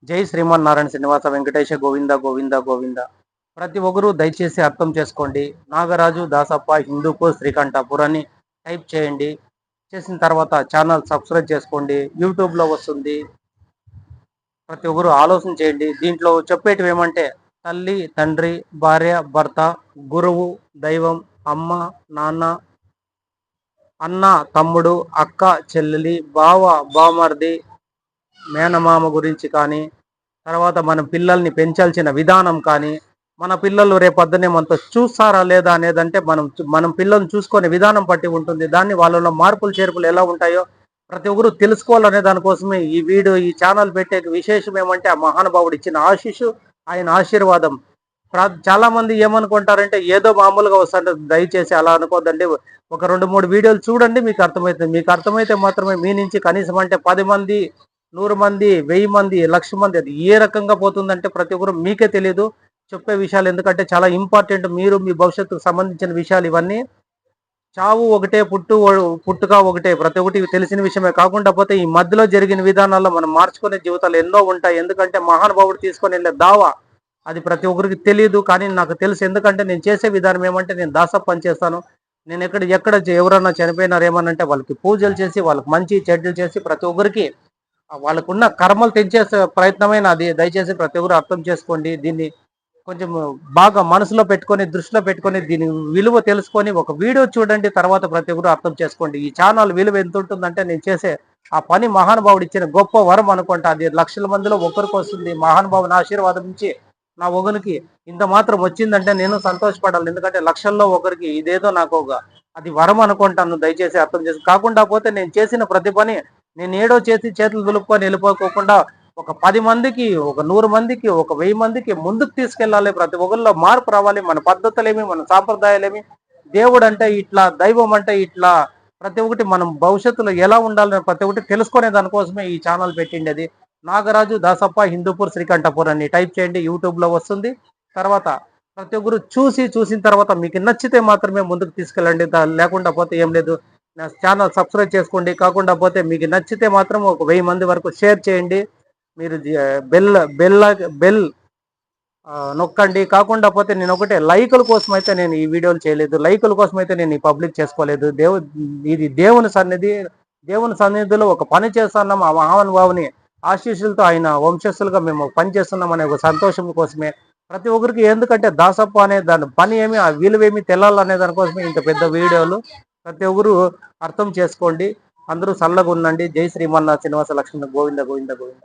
జై శ్రీమన్నారాయణ శ్రీనివాస వెంకటేశ గోవింద గోవింద గోవింద. ప్రతి ఒక్కరూ దయచేసి అర్థం చేసుకోండి. నాగరాజు దాసప్ప హిందూపూర్ శ్రీకంఠాపూర్ అని టైప్ చేయండి. చేసిన తర్వాత ఛానల్ సబ్స్క్రైబ్ చేసుకోండి. యూట్యూబ్లో వస్తుంది. ప్రతి ఒక్కరూ ఆలోచన చేయండి. దీంట్లో చెప్పేటివి ఏమంటే తల్లి, తండ్రి, భార్య, భర్త, గురువు, దైవం, అమ్మ, నాన్న, అన్న, తమ్ముడు, అక్క, చెల్లెలి, బావ, బామర్ది, మేనమామ గురించి కానీ, తర్వాత మన పిల్లల్ని పెంచాల్సిన విధానం కానీ, మన పిల్లలు రేపొద్దునే మనతో చూస్తారా లేదా అనేదంటే మనం పిల్లల్ని చూసుకునే విధానం పట్టి ఉంటుంది. దాన్ని వాళ్ళలో మార్పులు చేర్పులు ఎలా ఉంటాయో ప్రతి ఒక్కరు తెలుసుకోవాలనే దానికోసమే ఈ ఛానల్ పెట్టే విశేషం ఏమంటే ఆ మహానుభావుడు ఇచ్చిన ఆశీస్సు, ఆయన ఆశీర్వాదం. చాలా మంది ఏమనుకుంటారంటే ఏదో మామూలుగా వస్తుంటే దయచేసి అలా అనుకోద్దండి. ఒక 2-3 వీడియోలు చూడండి, మీకు అర్థమవుతుంది. మీకు అర్థమైతే మాత్రమే మీ నుంచి కనీసం అంటే 10 మంది, 100 మంది, 1000 మంది, 1,00,000 మంది అది ఏ రకంగా పోతుందంటే ప్రతి ఒక్కరు మీకే తెలియదు చెప్పే విషయాలు. ఎందుకంటే చాలా ఇంపార్టెంట్. మీరు మీ భవిష్యత్తుకు సంబంధించిన విషయాలు ఇవన్నీ. చావు ఒకటే, పుట్టుక ఒకటే. ప్రతి ఒక్కటి తెలిసిన విషయమే కాకుండా పోతే ఈ మధ్యలో జరిగిన విధానాల్లో మనం మార్చుకునే జీవితాలు ఎన్నో ఉంటాయి. ఎందుకంటే మహానుభావుడు తీసుకొని వెళ్ళే దావా అది ప్రతి ఒక్కరికి తెలియదు, కానీ నాకు తెలుసు. ఎందుకంటే నేను చేసే విధానం ఏమంటే నేను దాసప్ప పని చేస్తాను. నేను ఎక్కడ ఎవరన్నా చనిపోయినారు ఏమనంటే వాళ్ళకి పూజలు చేసి, వాళ్ళకి మంచి చెడ్డలు చేసి ప్రతి ఒక్కరికి వాళ్ళకున్న కర్మలు తెంచేసే ప్రయత్నమే నాది. దయచేసి ప్రతి ఒక్కరు అర్థం చేసుకోండి. దీన్ని కొంచెం బాగా మనసులో పెట్టుకొని, దృష్టిలో పెట్టుకొని, దీని విలువ తెలుసుకొని ఒక వీడియో చూడండి. తర్వాత ప్రతి ఒక్కరు అర్థం చేసుకోండి. ఈ ఛానల్ విలువ ఎంత ఉంటుందంటే నేను చేసే ఆ పని మహానుభావుడు ఇచ్చిన గొప్ప వరం అనుకుంటా. అది లక్షల మందిలో ఒక్కరికి వస్తుంది. మహానుభావుని ఆశీర్వాదం నుంచి నా ఒగనికి ఇంత మాత్రం వచ్చిందంటే నేను సంతోషపడాలి. ఎందుకంటే లక్షల్లో ఒకరికి ఇదేదో నాకు అది వరం అనుకుంటాను. దయచేసి అర్థం చేసి కాకుండా పోతే నేను చేసిన ప్రతి పని నేను ఏడో చేతులు దులుపుకొని వెళ్ళిపోకోకుండా ఒక 10 మందికి, ఒక 100 మందికి, ఒక 1000 మందికి ముందుకు తీసుకెళ్ళాలి. ప్రతి ఒక్కరిలో మార్పు రావాలి. మన పద్ధతులేమి, మన సాంప్రదాయాలేమి, దేవుడు అంటే ఇట్లా, దైవం అంటే ఇట్లా, ప్రతి ఒక్కటి మనం భవిష్యత్తులో ఎలా ఉండాలని ప్రతి ఒక్కటి తెలుసుకునే దానికోసమే ఈ ఛానల్ పెట్టిండేది. నాగరాజు దాసప్ప హిందూపూర్ శ్రీకంఠాపూర్ అని టైప్ చేయండి, యూట్యూబ్లో వస్తుంది. తర్వాత ప్రతి ఒక్కరు చూసిన తర్వాత మీకు నచ్చితే మాత్రమే ముందుకు తీసుకెళ్ళండి. లేకుండా పోతే ఏం లేదు. నా ఛానల్ సబ్స్క్రైబ్ చేసుకోండి. కాకుండా పోతే మీకు నచ్చితే మాత్రం ఒక 1000 మంది వరకు షేర్ చేయండి. మీరు బెల్ బెల్ బెల్ నొక్కండి. కాకుండా పోతే నేను ఒకటే లైకుల కోసం అయితే నేను ఈ వీడియోలు చేయలేదు. లైకుల కోసం అయితే నేను ఈ పబ్లిక్ చేసుకోలేదు. ఇది దేవుని సన్నిధిలో ఒక పని చేస్తున్నాం. ఆ మహానుభావుని ఆశీస్సులతో ఆయన వంశస్థులుగా మేము పని చేస్తున్నాం అనే ఒక సంతోషం కోసమే. ప్రతి ఒక్కరికి ఎందుకంటే దాసప్ప అనే దాని పని ఏమి, ఆ విలువేమి తెలాలనే దానికోసమే ఇంత పెద్ద వీడియోలు. ప్రతి ఒక్కరు అర్థం చేసుకోండి. అందరూ చల్లగా ఉండండి. జై శ్రీమన్నారాయణ శ్రీనివాస లక్ష్మణ గోవింద గోవింద గోవింద.